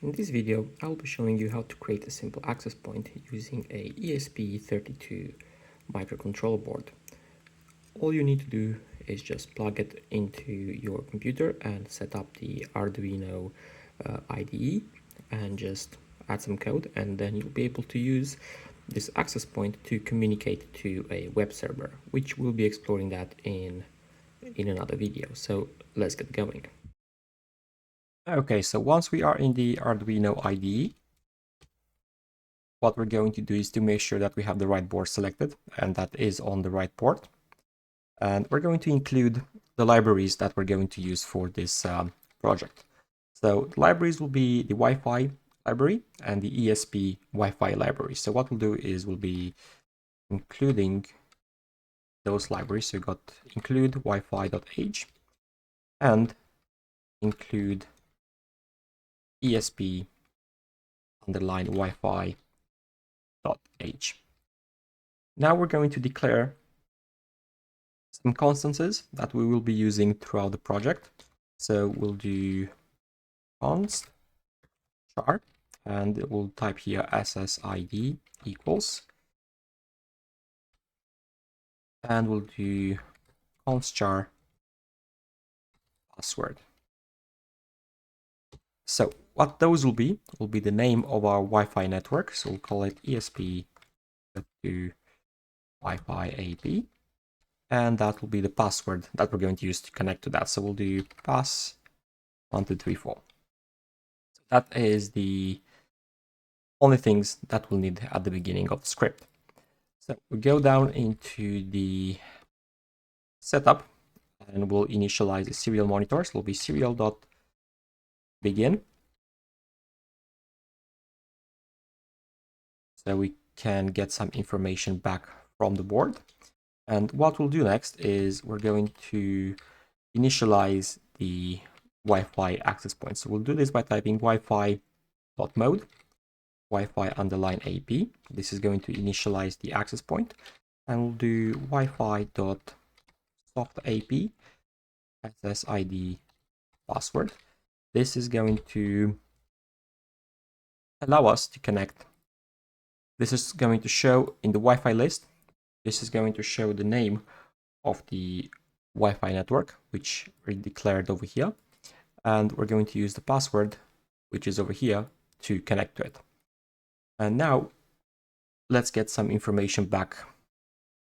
In this video, I will be showing you how to create a simple access point using a ESP32 microcontroller board. All you need to do is just plug it into your computer and set up the Arduino IDE and just add some code, and then you'll be able to use this access point to communicate to a web server, which we'll be exploring that in another video. So let's get going. Okay, so once we are in the Arduino IDE, what we're going to do is to make sure that we have the right board selected, and that is on the right port. And we're going to include the libraries that we're going to use for this project. So the libraries will be the Wi-Fi library and the ESP Wi-Fi library. So what we'll do is we'll be including those libraries. So we got include Wi-Fi.h and include ESP underline Wi-Fi.h. Now we're going to declare some constances that we will be using throughout the project. So we'll do const char, and we'll type here ssid equals, and we'll do const char password. So what those will be the name of our Wi-Fi network. So we'll call it ESP32 Wi-Fi AP. And that will be the password that we're going to use to connect to that. So we'll do pass 1234. So that is the only things that we'll need at the beginning of the script. So we go down into the setup and we'll initialize the serial monitor. So it'll be serial.begin. So we can get some information back from the board. And what we'll do next is we're going to initialize the Wi-Fi access point. So we'll do this by typing Wi-Fi.mode, Wi-Fi underline AP. This is going to initialize the access point. And we'll do Wi-Fi.softAP SSID password. This is going to allow us to connect. This is going to show in the Wi-Fi list. This is going to show the name of the Wi-Fi network, which we declared over here. And we're going to use the password, which is over here, to connect to it. And now let's get some information back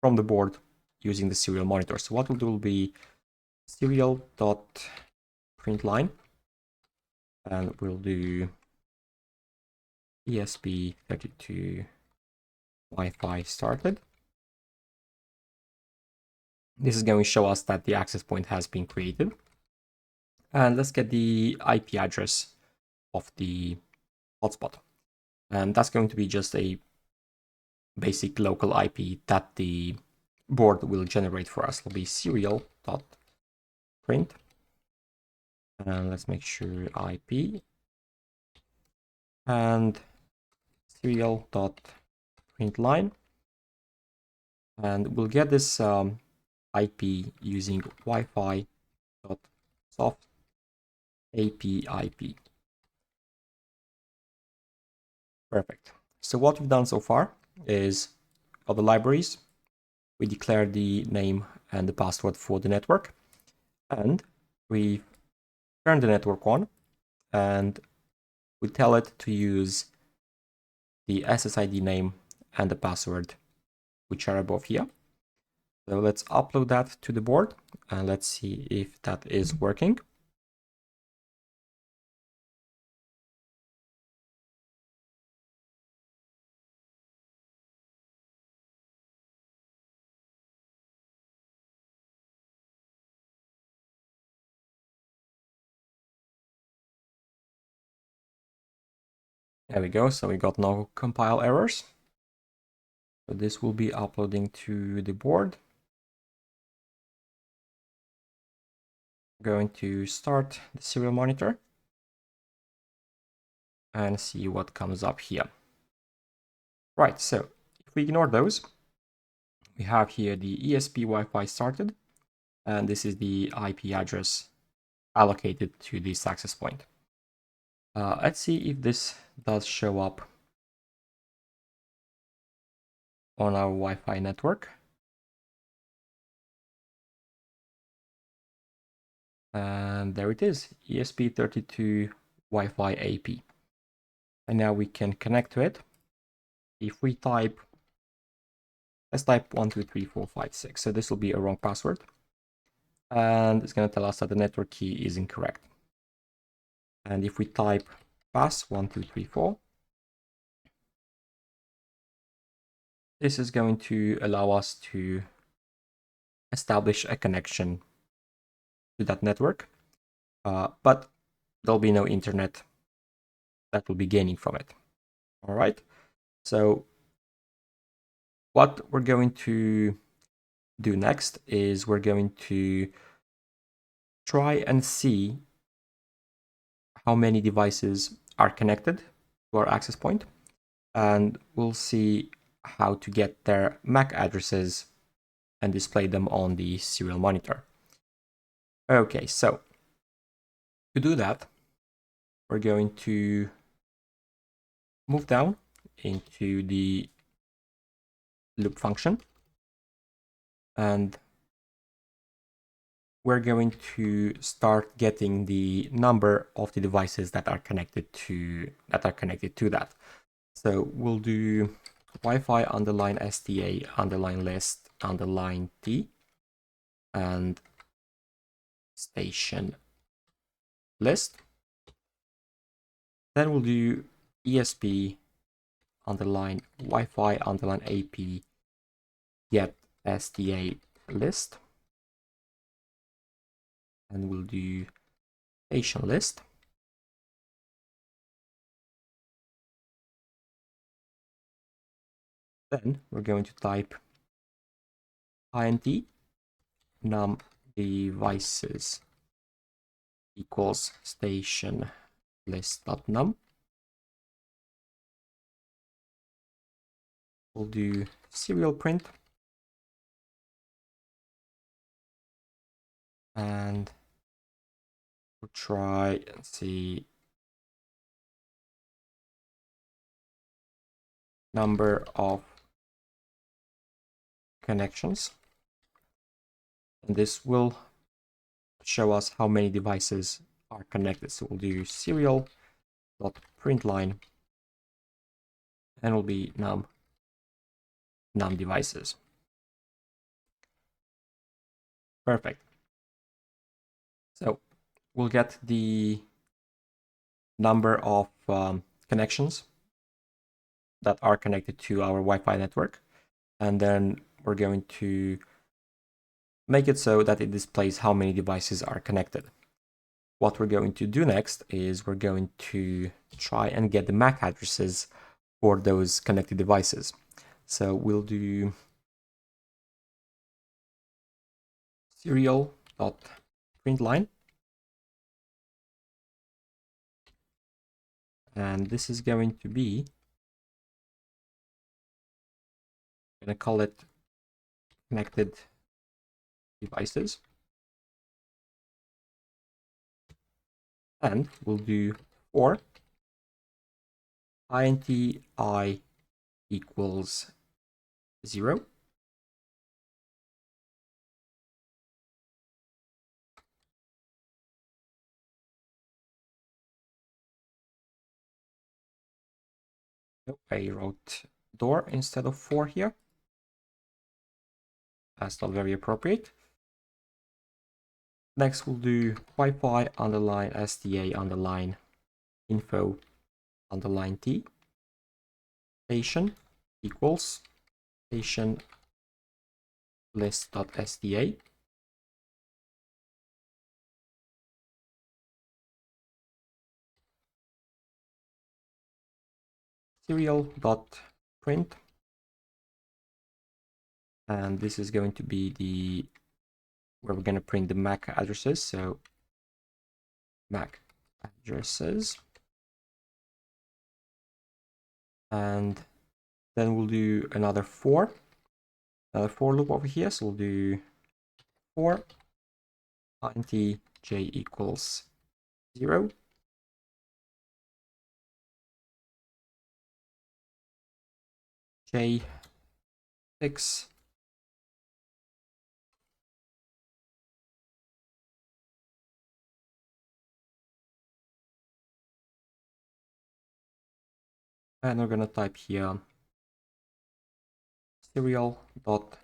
from the board using the serial monitor. So what we'll do will be serial.println, and we'll do ESP32 Wi-Fi started. This is going to show us that the access point has been created. And let's get the IP address of the hotspot. And that's going to be just a basic local IP that the board will generate for us. It'll be serial.print. And let's make sure IP. And serial.println. And we'll get this IP using Wi-Fi.soft APIP. Perfect. So what we've done so far is for the libraries, we declare the name and the password for the network, and we turn the network on, and we tell it to use the SSID name and the password, which are above here. So let's upload that to the board and let's see if that is working. There we go. So we got no compile errors. So this will be uploading to the board. Going to start the serial monitor and see what comes up here. Right, so if we ignore those, we have here the ESP Wi-Fi started, and this is the IP address allocated to this access point. Let's see if this does show up on our Wi-Fi network. And there it is, ESP32 Wi-Fi AP. And now we can connect to it. If we type, let's type 123456. So this will be a wrong password. And it's going to tell us that the network key is incorrect. And if we type pass 1234, this is going to allow us to establish a connection to that network, but there'll be no internet that will be gaining from it. All right, so what we're going to do next is we're going to try and see how many devices are connected to our access point, and we'll see how to get their MAC addresses and display them on the serial monitor. Okay, so to do that, we're going to move down into the loop function, and we're going to start getting the number of the devices that are connected to that. So we'll do Wi-Fi underline STA underline list underline T and station list. Then we'll do ESP underline Wi-Fi underline AP get STA list, and we'll do station list. Then we're going to type int num devices equals station list.num. We'll do serial print, and we'll try and see number of connections, and this will show us how many devices are connected. So we'll do serial.println, and will be num devices. Perfect. So we'll get the number of connections that are connected to our Wi-Fi network, and then we're going to make it so that it displays how many devices are connected. What we're going to do next is we're going to try and get the MAC addresses for those connected devices. So we'll do serial.println, and this is going to be, I'm going to call it connected devices, and we'll do for int I equals 0, I wrote door instead of for here. That's not very appropriate. Next, we'll do Wi-Fi underline STA underline info underline T station equals station list.sda. Serial.print, and this is going to be the where we're going to print the MAC addresses. So MAC addresses, and then we'll do another for loop over here. So we'll do for int j equals 0, J6. And we're going to type here serial.print.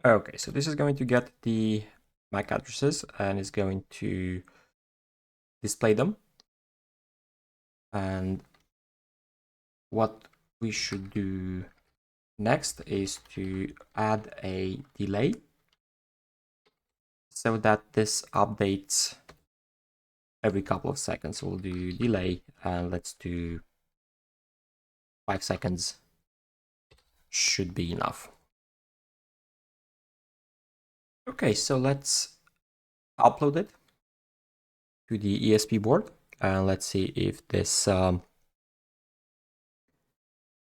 Okay, so this is going to get the MAC addresses and is going to display them. And what we should do next is to add a delay so that this updates every couple of seconds. We'll do delay and let's do 5 seconds should be enough. Okay, so let's upload it to the ESP board and let's see if this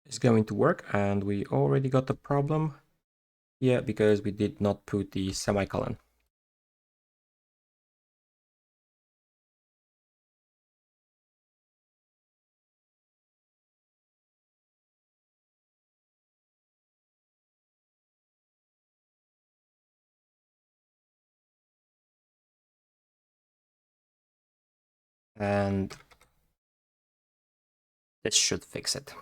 is going to work. And we already got the problem here because we did not put the semicolon. And this should fix it.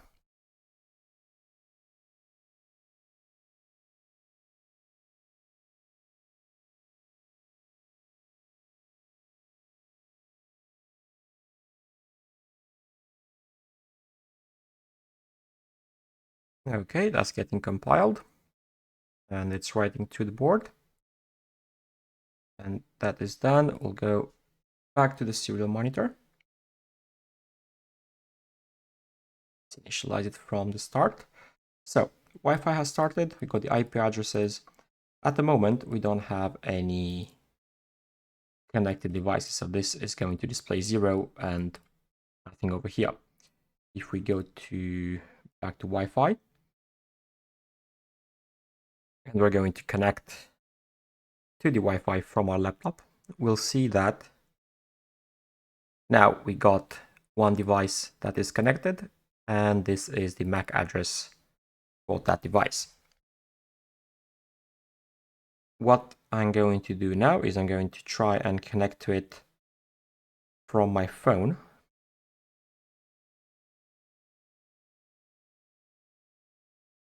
Okay, that's getting compiled and it's writing to the board. And that is done. We'll go back to the serial monitor. Let's initialize it from the start. So Wi-Fi has started. We got the IP addresses. At the moment, we don't have any connected devices. So this is going to display 0 and nothing over here. If we go back to Wi-Fi, and we're going to connect to the Wi-Fi from our laptop, we'll see that now we got one device that is connected, and this is the MAC address for that device. What I'm going to do now is I'm going to try and connect to it from my phone.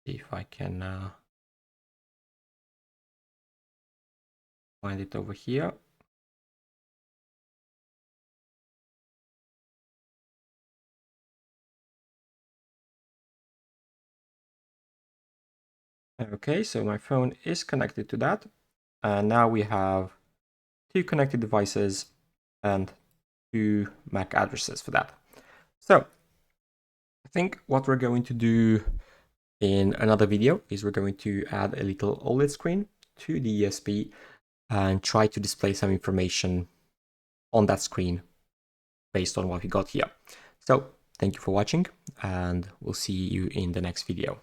See if I can find it over here. Okay, so my phone is connected to that. And now we have 2 connected devices and 2 MAC addresses for that. So I think what we're going to do in another video is we're going to add a little OLED screen to the ESP and try to display some information on that screen based on what we got here. So thank you for watching and we'll see you in the next video.